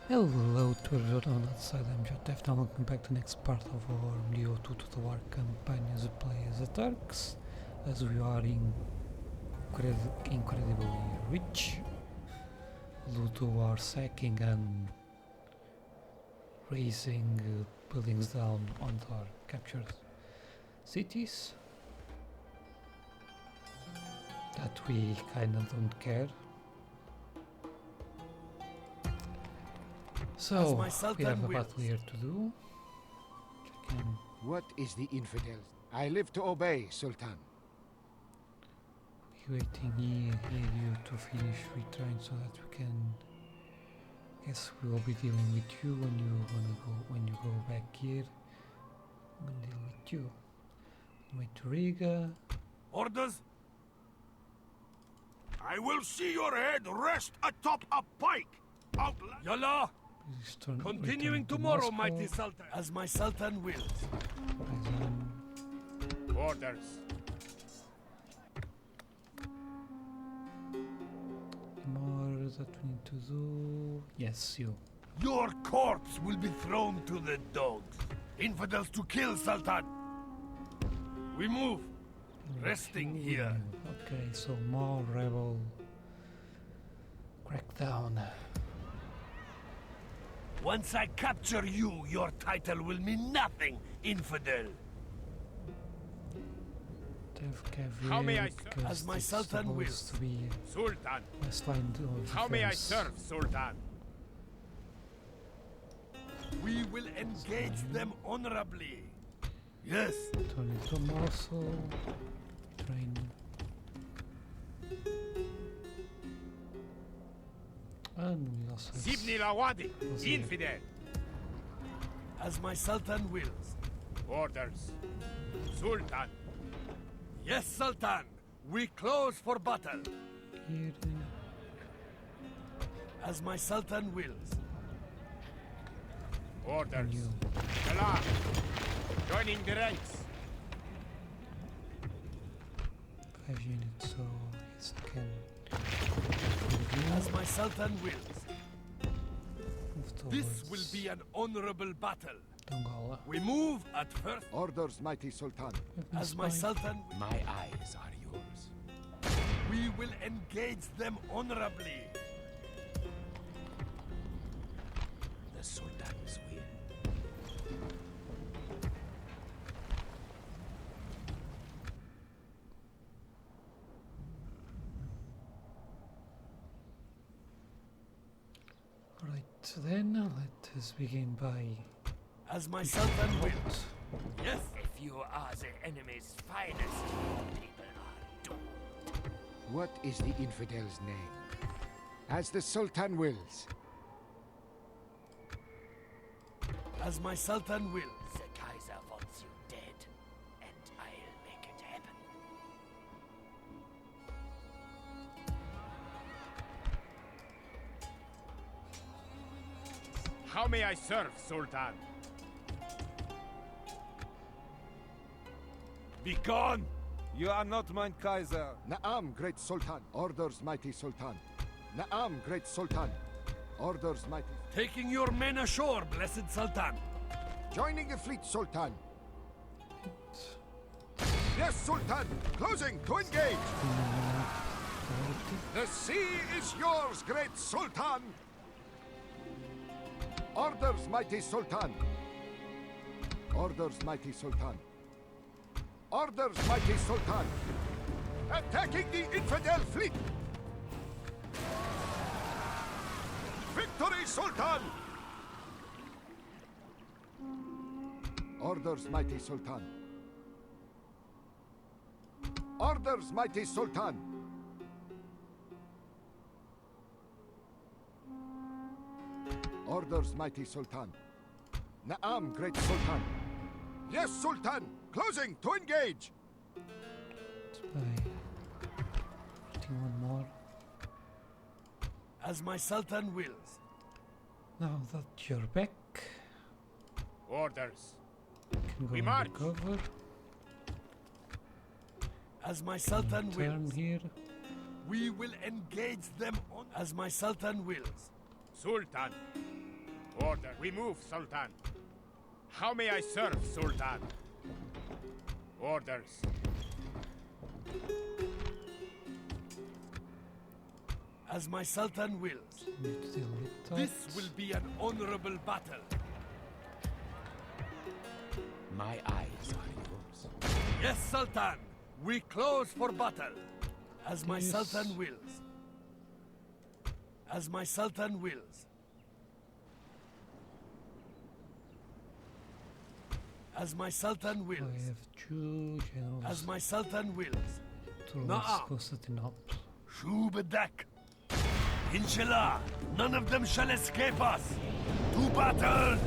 Hello to everyone outside, I'm M2TW, and welcome back to the next part of our M2TW campaign as we play as the Turks, as we are incredibly rich due to our sacking and raising buildings down on our captured cities that we kinda don't care. So, we have a battle here to do. What is the infidel? I live to obey, Sultan. We're waiting here you to finish retrain so that we can. Guess we will be dealing with you when you go back here. We'll deal with you. Wait to Riga. Orders? I will see your head rest atop a pike. Yalla! Continuing tomorrow, mighty Sultan. As my Sultan wills. Orders. More that we need to do. Yes, you. Your corpse will be thrown to the dogs. Infidels to kill, Sultan. We move. Resting here. Okay, so more rebel crackdown. Once I capture you, your title will mean nothing, infidel. How may I serve? As my Sultan wills. To be Sultan. West line of How may I defense. serve, Sultan? We will engage them honorably. Yes. Turn into muscle. Train. And we also have Sibni Lawadi, infidel. As my Sultan wills. Orders. Sultan. Yes, Sultan. We close for battle. here. As my Sultan wills. Orders. You. Salah. Joining the ranks. 5 units, so yes, I can As my Sultan wills. move towards This will be an honorable battle. Dongola. We move at first. Orders, mighty Sultan. As my Sultan, My eyes are yours. we will engage them honorably. The Sultan's will. Right, then let us begin by As my Sultan wills. Yes. If you are the enemy's finest, people are doomed. What is the infidel's name? As the Sultan wills. As my Sultan wills. The Kaiser wants you dead, and I'll make it happen. How may I serve, Sultan? Be gone. You are not mein Kaiser. Naam, great Sultan. Orders, mighty Sultan. Naam, great Sultan. Orders, mighty. Taking your men ashore, blessed Sultan. Joining the fleet, Sultan. Yes, Sultan. Closing to engage. The sea is yours, great Sultan. Orders, mighty Sultan. Orders, mighty Sultan. Orders, mighty Sultan. Attacking the infidel fleet. Victory, Sultan. Orders, mighty Sultan. Orders, mighty Sultan. Orders, mighty Sultan. Naam, great Sultan. Yes, Sultan. Closing to engage. by putting one more. As my Sultan wills. Now that you're back, Orders. you can go We and march. recover. As my Sultan Turn wills. here. We will engage them on. As my Sultan wills. Sultan. Order. We move, Sultan. How may I serve, Sultan? Orders. As my Sultan wills. Need to deal with This Turks. will be an honorable battle. My eyes are yours. Yes, Sultan. We close for battle. As my Yes. Sultan wills. As my Sultan wills. As my Sultan I wills. have two generals As my Sultan wills. towards Na'am. Constantinople. Shu bedak. Inshallah, none of them shall escape us. To battle!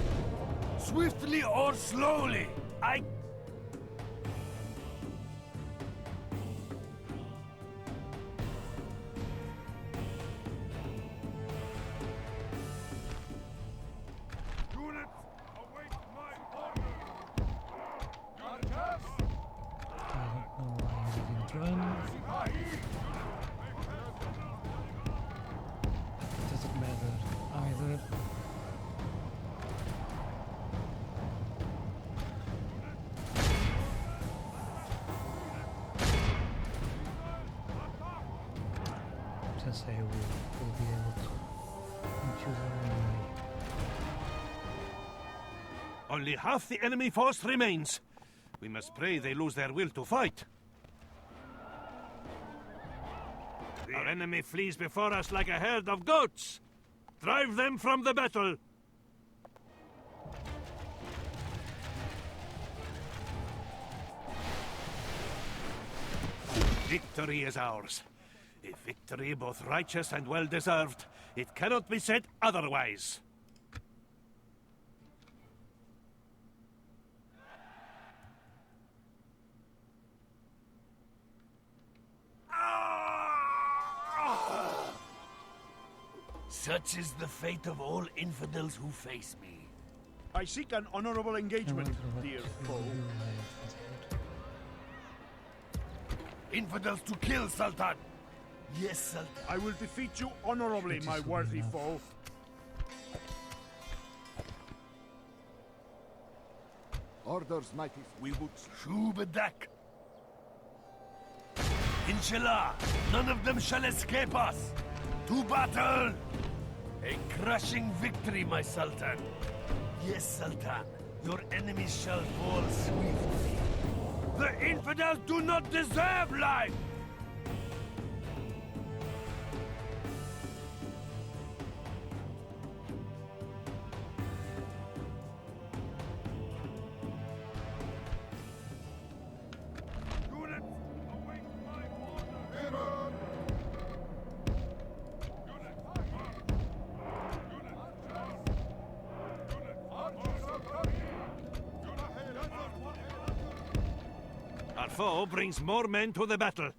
Swiftly or slowly. I... Units, await my order. I don't know why he didn't run. Doesn't matter either. Since I will be able to choose anyway. Only half the enemy force remains. We must pray they lose their will to fight. Our enemy flees before us like a herd of goats. Drive them from the battle. Victory is ours. A victory both righteous and well-deserved. It cannot be said otherwise. Such is the fate of all infidels who face me. I seek an honorable I engagement, wonder what dear will foe. you have ahead. Infidels to kill, Sultan! Yes, Sultan. I will defeat you honorably, It my is worthy enough. foe. Orders, mighty. We would. Shu bedak. Inshallah, none of them shall escape us. To battle! A crushing victory, my Sultan. Yes, Sultan. Your enemies shall fall swiftly. The infidels do not deserve life! Units, await my order! Our foe brings more men to the battle.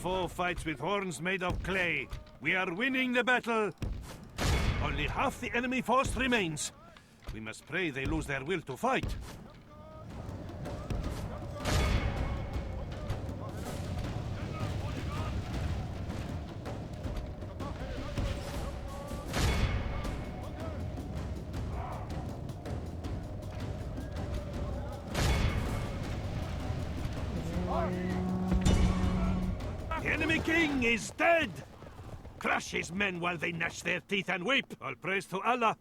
foe fights with horns made of clay. We are winning the battle. Only half the enemy force remains. We must pray they lose their will to fight. The enemy king is dead! Crush his men while they gnash their teeth and weep! All praise to Allah!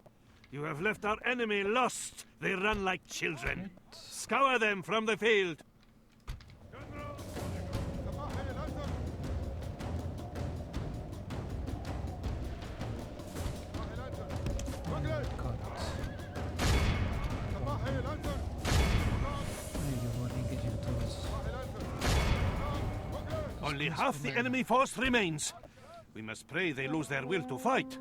You have left our enemy lost! They run like children! Scour them from the field! God. You were engaging towards. Only half the enemy force remains. We must pray they lose their will to fight.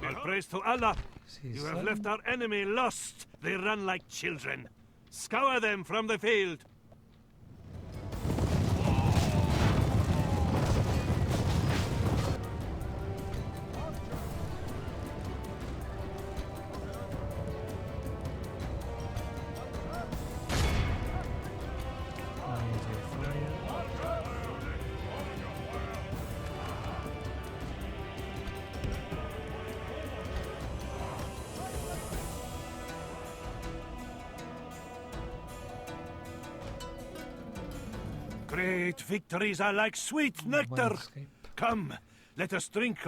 All praise to Allah! You have left our enemy lost! They run like children! Scour them from the field! Great victories are like sweet nectar! Escape. Come, let us drink.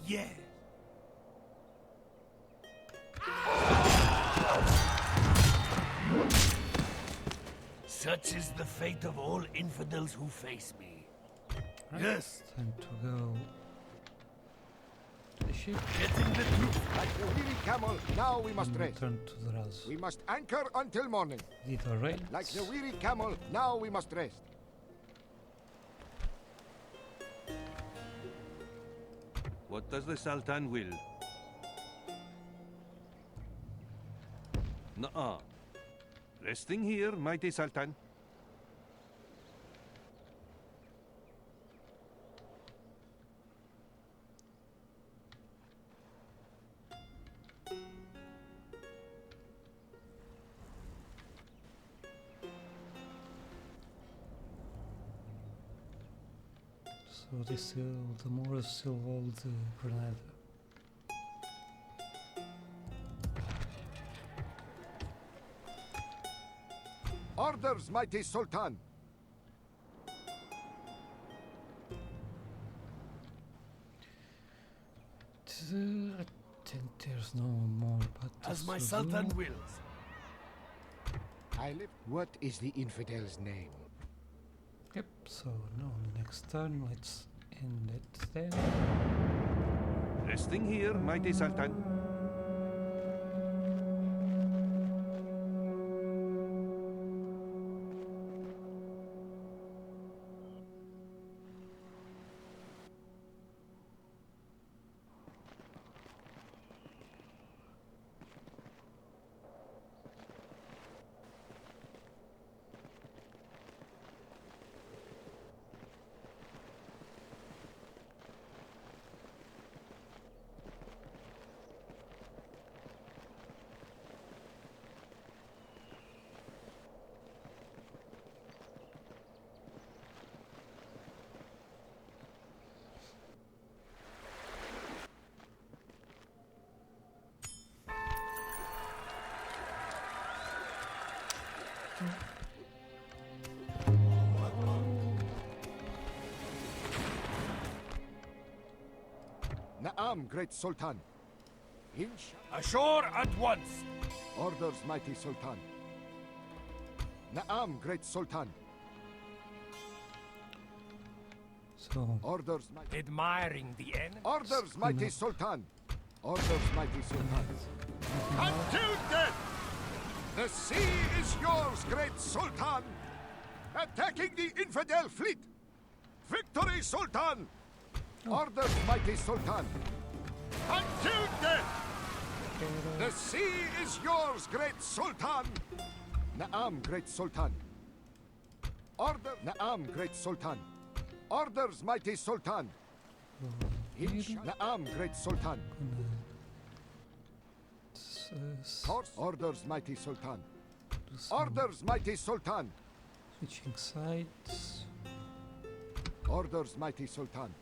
Yeah. Such is the fate of all infidels who face me. Yes. Time to go to the ship Getting the troops. Like the weary camel, now we must and rest. return to the Raz. We must anchor until morning. Did alright. Like the weary camel, now we must rest. What does the Sultan will? Nuh-uh. Resting here, mighty Sultan. So this the Moors still hold Granada. Orders, mighty Sultan. I think there's no more battles As my to Sultan do. wills. I live. What is the infidel's name? Yep, so no, next turn let's end it there. Resting here, mighty Sultan. Na'am, great Sultan. Inch Ashore at once! orders, mighty Sultan. Na'am, great Sultan. So, Orders, mighty. Admiring the enemy. Orders, mighty Sultan. Orders, mighty Sultan. Until death! The sea is yours, great Sultan! Attacking the infidel fleet! Victory, Sultan! Orders, mighty Sultan! Until death! The sea is yours, great Sultan! Na'am, great Sultan. Order, Na'am, great Sultan. Orders, mighty Sultan. Na'am, great Sultan. Course. Orders, mighty Sultan. do some Orders, mighty Sultan. switching sides. Orders, mighty Sultan.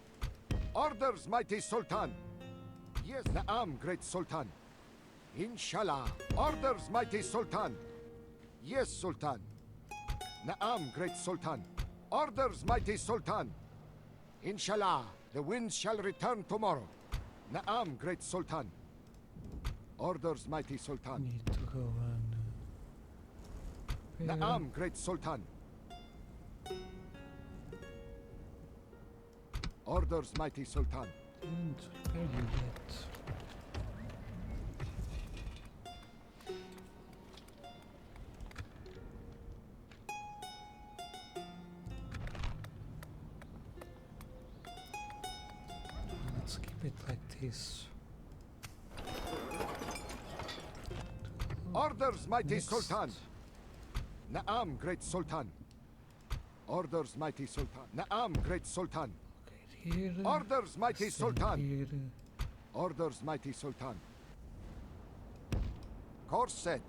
Orders, mighty Sultan. Yes, Na'am, great Sultan. Inshallah. Orders, mighty Sultan. Yes, Sultan. Na'am, great Sultan. Orders, mighty Sultan. Inshallah, the winds shall return tomorrow. Na'am, great Sultan. Orders, mighty Sultan. Need to go and prepare. Na'am, great Sultan. Orders, mighty Sultan. And where do you get? Let's keep it like this. Orders, mighty Next. Sultan. Na'am, great Sultan. Orders, mighty Sultan. Na'am, great Sultan. Okay, here. Orders, mighty stand Sultan. Here. Orders, mighty Sultan. Course set.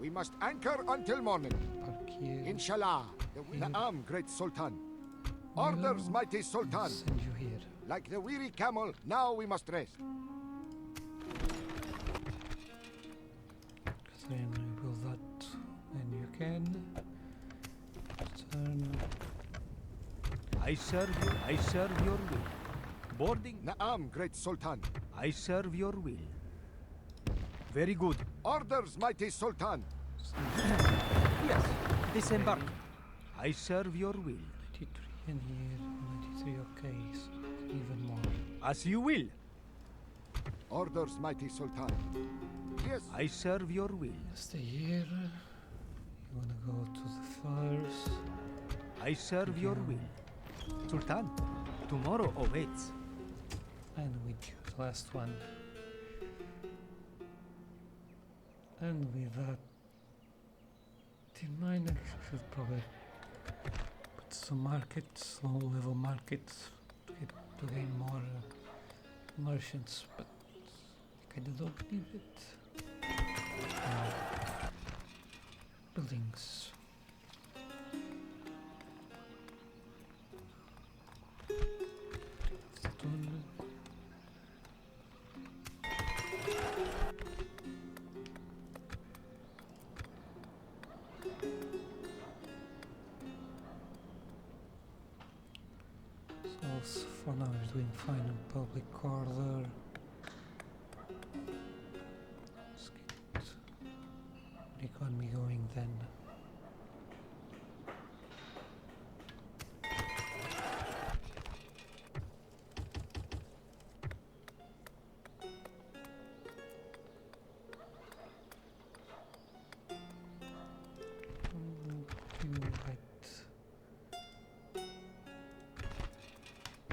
We must anchor until morning. Park here. Inshallah. Na'am, great Sultan. Orders, mighty Sultan. Send you here. Like the weary camel, now we must rest. Then build that when you can. Turn. I serve you. I serve your will. Boarding. Na'am, great Sultan. I serve your will. Very good. Orders, mighty Sultan. Yes. Disembark. I serve your will. 93 and here. 93, okay. So even more. As you will. Orders, mighty Sultan. Yes. I serve your will. Stay here. You wanna go to the fires? I serve your will. Sultan, tomorrow awaits. And with you, the last one. And with that in mind, I should probably put some markets, low level markets, to gain more merchants, but I kinda don't need it. Buildings. Stone. So for now we're doing fine on public order. Let's get the economy going then. Right.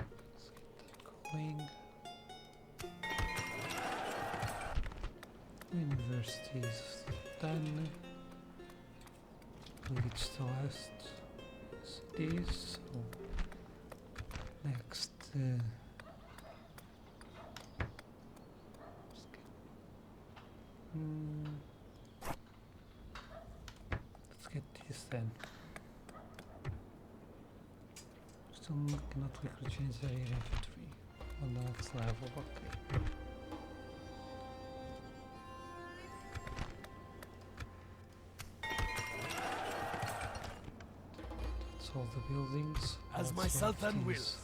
Let's get that going. Universities done. It's the last cities. So next, let's get this then. Still cannot quickly change the area infantry on the next level. Okay. All the buildings. As my What's left Sultan is wills.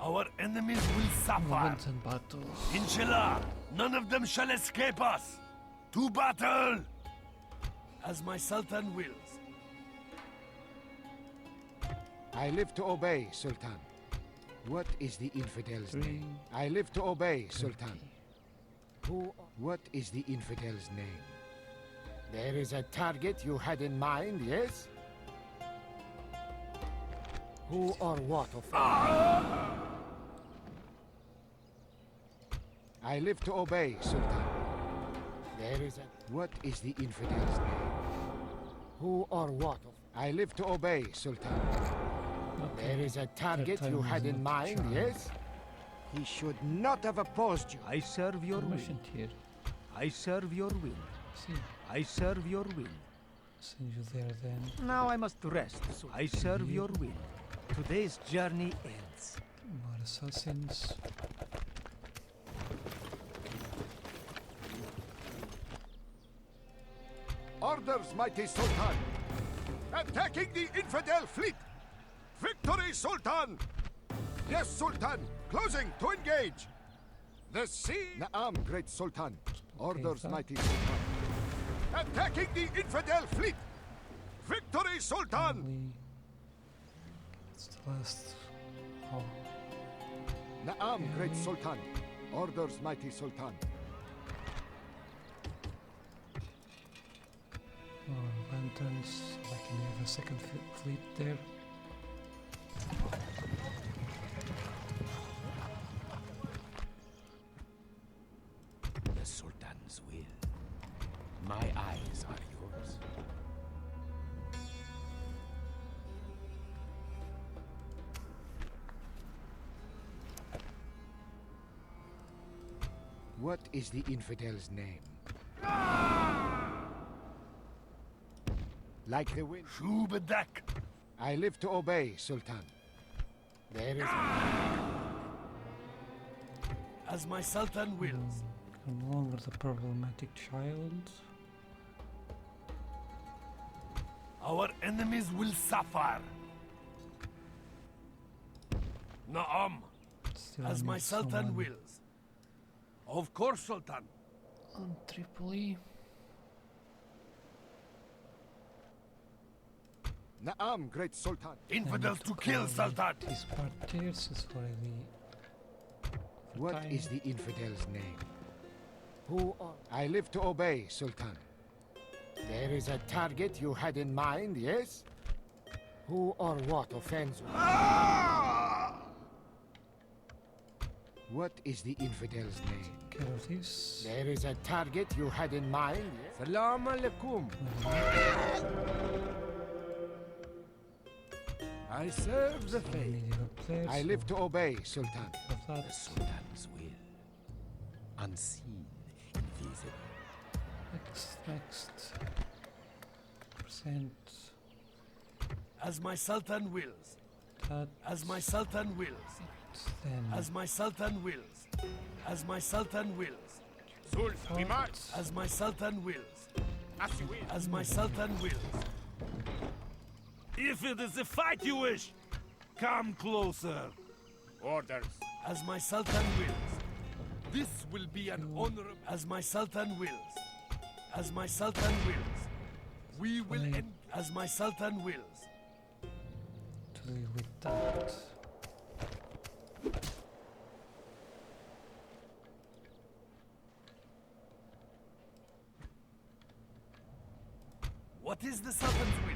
Our enemies will suffer. Moments and battles. Inshallah, none of them shall escape us. To battle! As my Sultan wills. I live to obey, Sultan. What is the infidel's name? I live to obey, Sultan. What is the infidel's name? There is a target you had in mind, yes? Who or what offense? I live to obey, Sultan. There is a... What is the infidel's name? Who or what? I live to obey, Sultan. There is a target time you is had in not mind, charmed. yes? He should not have opposed you. I serve your will. Mission here. I serve your will. See, I serve your will. send you there then. Now I must rest. I serve your will. Today's journey ends. More assassins. Orders, mighty Sultan. Attacking the infidel fleet. Victory, Sultan. Yes, Sultan. Closing to engage. The sea. Naam, great Sultan. Orders, sir. mighty Sultan. Attacking the infidel fleet. Victory, Sultan. Only it's the last. Oh, Naam, great Sultan. Orders, mighty Sultan. lanterns. I can have a second fleet there. The Sultan's will. My eyes are yours. What is the infidel's name? Like the wind. Shubadak. I live to obey, Sultan. There is... As my Sultan wills. No longer the problematic child. Our enemies will suffer. Naam. Still As my need Sultan someone wills. Of course, Sultan. on Tripoli. Naam, great Sultan. Infidels to kill, Sultan. His parties is already. What is the infidel's name? Who or... I live to obey, Sultan. There is a target you had in mind, yes? Who or what offends you? What is the infidel's name? Take care of this. There is a target you had in mind, yes? Salam alaikum. I serve the faith. Need a place. I live to obey, Sultan. Of that. The Sultan's will. Unseen, invisible. Next. Percent. As my Sultan wills. That. As my Sultan wills. Then. As my Sultan wills. As my Sultan wills. Sul, we march. As my Sultan wills. As you will. As my Sultan wills. If it is a fight you wish, come closer. Orders. As my Sultan wills. This will be an honorable. As my Sultan wills. As my Sultan wills. We will Fine. end. As my Sultan wills. To deal with that. What is the Sultan's will?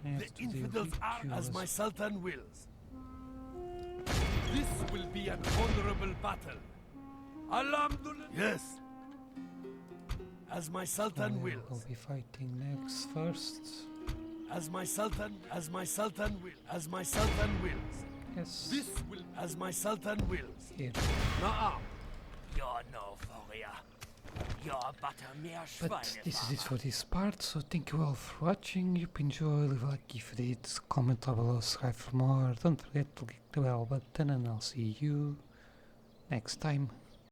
I have The to deal infidels with are you as my well. Sultan wills. This will be an honorable battle. Alhamdulillah. Yes. As my Sultan We'll wills. be fighting next first. As my Sultan will. As my Sultan wills. Yes. This will. As my Sultan wills. Here. Naam. You're no warrior. You're but a mere But this is it for this part, so thank you all for watching. If you enjoyed, leave a like if you did, comment down below, subscribe for more. Don't forget to click the bell button and I'll see you next time.